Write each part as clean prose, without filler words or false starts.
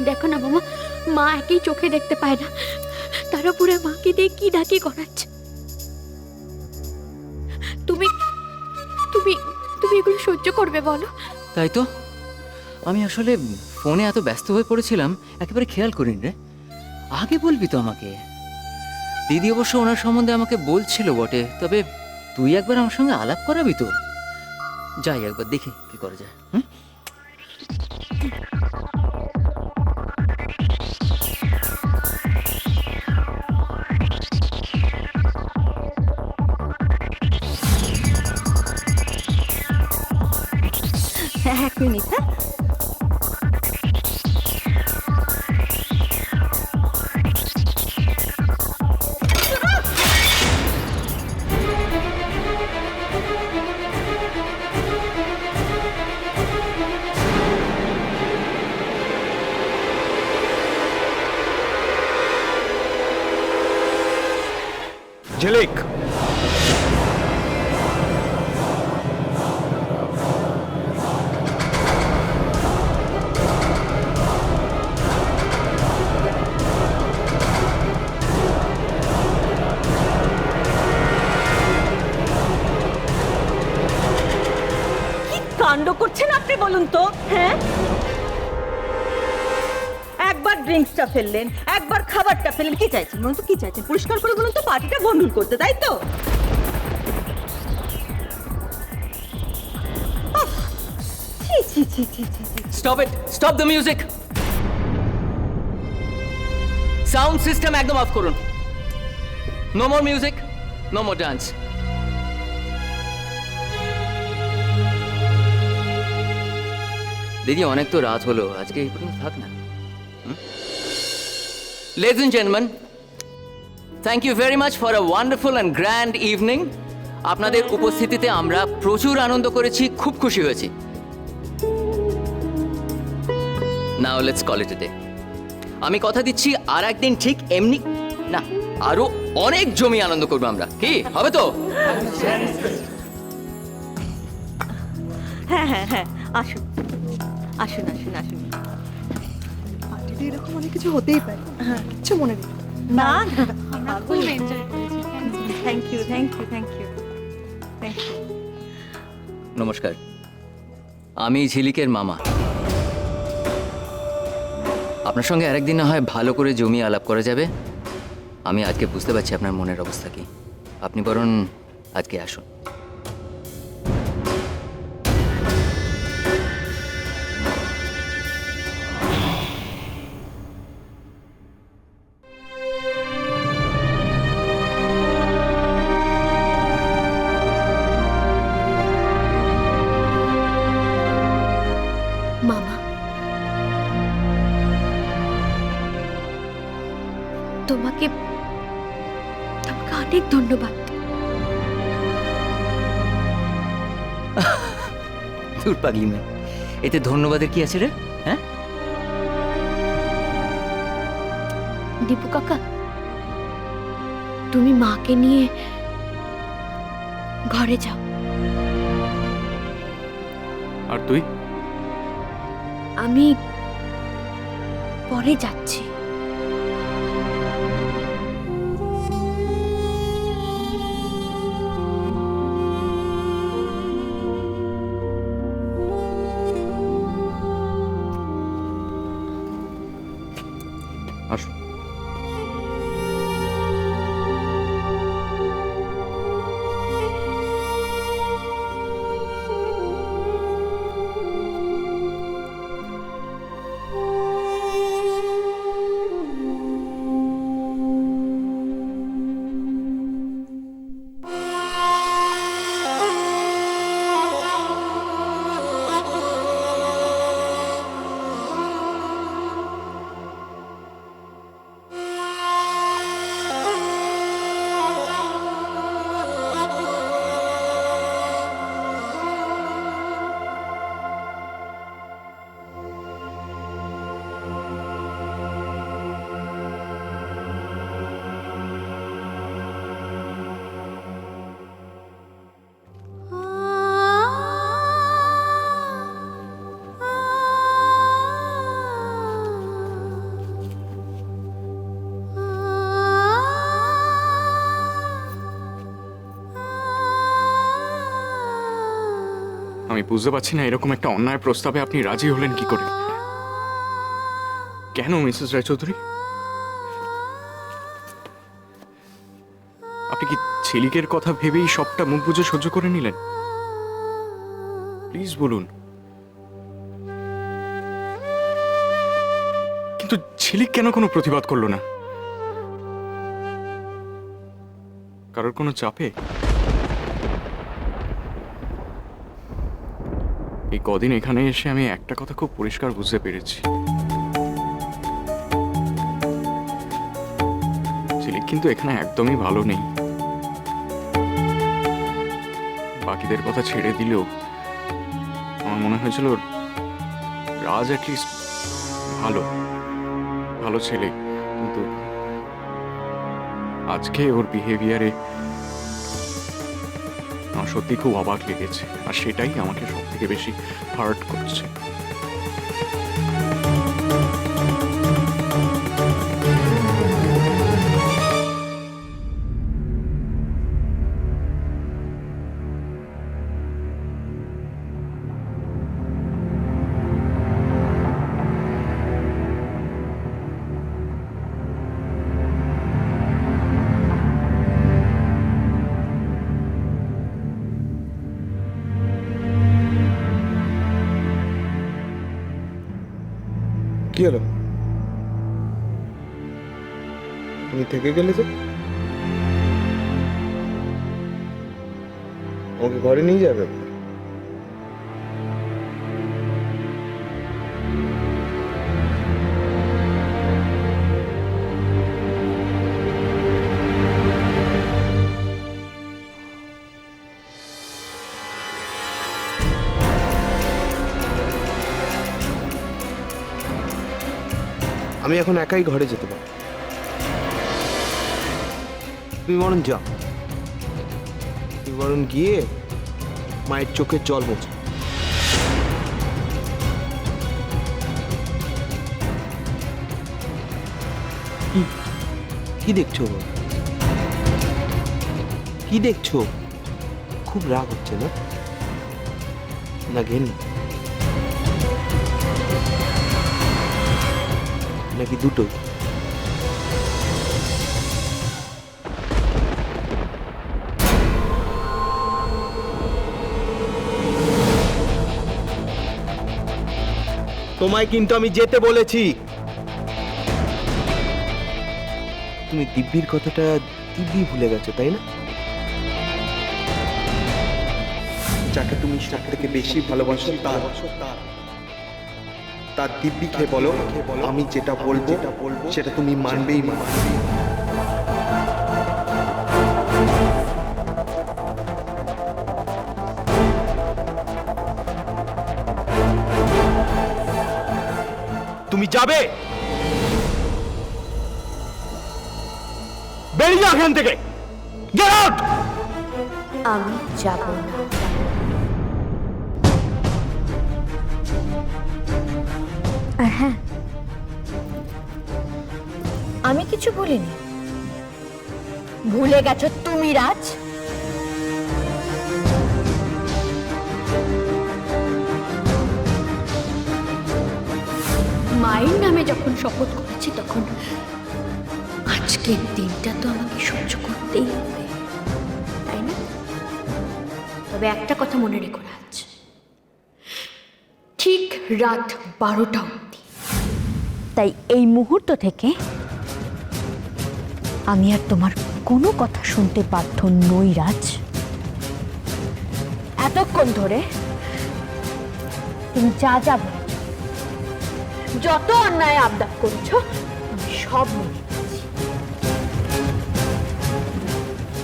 দেখো না মামা, মা একই চোখে দেখতে পায় না, তার উপরে মাকে দিয়ে কি ডাকি করাচ্ছে। তুমি তুমি তুমি এগুলো সহ্য করবে বলো? তাই তো, আমি আসলে ফোনে এত ব্যস্ত হয়ে পড়েছিলাম, একেবারে খেয়াল করিনি রে। আগে বলবি তো আমাকে। দিদি অবশ্য ওনার সম্বন্ধে আমাকে বলছিল বটে, তবে তুই একবার আমার সঙ্গে আলাপ করাবি তো। যাই একবার দেখি কি করা যায়। হুম। হ্যাঁ, 1 মিনিট। হ্যাঁ, ঝিলিক, কি কাণ্ড করছেন আপনি বলুন তো? হ্যাঁ, একবার ড্রিঙ্কসটা ফেললেন, একবার খাবারটা ফেললেন, কি চাইছেন বলুন তো? কি চাইছেন? পরিষ্কার করে বলুন তো, পার্টিটা গন্ডগোল করতে, তাই তো? আহ, ছি ছি ছি ছি ছি ছি। Stop it, stop the music. Sound system একদম অফ করুন। No more music, no more dance. দিদি, অনেক তো রাত হলো, আজকে এই পর্যন্ত থাক না। Ladies and gentlemen, thank you very much for a wonderful and grand evening. আপনাদের উপস্থিতিতে আমরা প্রচুর আনন্দ করেছি, খুব খুশি হয়েছি। Now let's call it a day. আমি কথা দিচ্ছি, আর একদিন ঠিক এমনি না, আরো অনেক জমি আনন্দ করবো আমরা। কি হবে তো? হ্যাঁ হ্যাঁ হ্যাঁ, আসুন আসুন আসুন আসুন। পার্টিতে এরকম অনেক কিছু হতেই পারে, কিছু মনে নেই। না না, আমরা খুব এনজয় করেছি। Thank you thank you thank you thank you. নমস্কার, আমি ঝিলিকের মামা। আপনার সঙ্গে আরেকদিন না হয় ভালো করে জমিয়ে আলাপ করা যাবে। আমি আজকে বুঝতে পারছি আপনার মনের অবস্থা কি। আপনি বরং আজকে আসুন। মামা, তোমাকে তোমাকে অনেক ধন্যবাদ। দূর পাগলি মেয়ে, এতে ধন্যবাদের কি আছে রে? হ্যাঁ, দীপু কাকা, তুমি মাকে নিয়ে ঘরে যাও। আর তুই? আমি পরে যাচ্ছি। আসো। আমি বুঝতে পারছি না এরকম একটা অন্যায় প্রস্তাবে আপনি রাজি হলেন কি করে। কেন মিসেস রায়চৌধুরী? আপনি কি ঝিলিকের কথা ভেবেই সবটা মুখ বুজে সহ্য করে নিলেন? প্লিজ বলুন। কিন্তু ঝিলিক কেন কোনো প্রতিবাদ করলো না? কারোর কোনো চাপে? এই কদিন এখানে এসে আমি একটা কথা খুব পরিষ্কার বুঝতে পেরেছি, ঝিলিক কিন্তু এখানে একদমই ভালো নেই। বাকিদের কথা ছেড়ে দিলেও আমার মনে হয়েছিল রাজ অ্যাটলিস্ট ভালো ভালো ছেলে, কিন্তু আজকে ওর বিহেভিয়ারে আমার সত্যি খুব অবাক লেগেছে, আর সেটাই আমাকে সব থেকে বেশি হার্ট করছে। কি হলো? তুমি থেকে গেলে যে? ওকে ঘরে নিয়ে যাবে? আমি এখন একাই ঘরে যেতে পারি, তুমি বরং যাও। তুমি বরং গিয়ে মায়ের চোখের জল মোছো। কি দেখছো? কি দেখছো? খুব রাগ হচ্ছে না? না ঘেন্না? নাকি দুটো? তোমায় কিন্তু আমি যেতে বলেছি। তুমি দিব্যির কথাটা দিব্যি ভুলে গেছো, তাই না? যাকে তুমি সব থেকে বেশি ভালোবাসো তার দিব্যি খেয়ে বলো, আমি যেটা বলবো সেটা তুমি মানবেই মানবে। তুমি যাবে? বেরিয়ে যাও এখান থেকে। Get out! আমি যাব না। আর হ্যাঁ, আমি কিছু বলিনি। ভুলে গেছো তুমি রাজ? মায়ের নামে যখন শপথ করেছি তখন আজকের দিনটা তো আমাকে সহ্য করতেই হবে, তাই না? তবে একটা কথা মনে রেখো রাজ, ঠিক রাত 12টা অবধি। তাই এই মুহূর্ত থেকে আমি আর তোমার কোনো কথা শুনতে বাধ্য নই রাজ। এতক্ষণ ধরে তুমি যা যা বলেছ, যত অন্যায় আবদার করেছো, আমি সব মেনে নিয়েছি।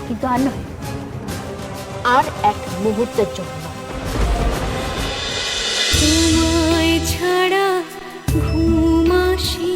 কিন্তু আর নয়, আর এক মুহূর্তের জন্য। তোমায় ছাড়া ঘুম আসে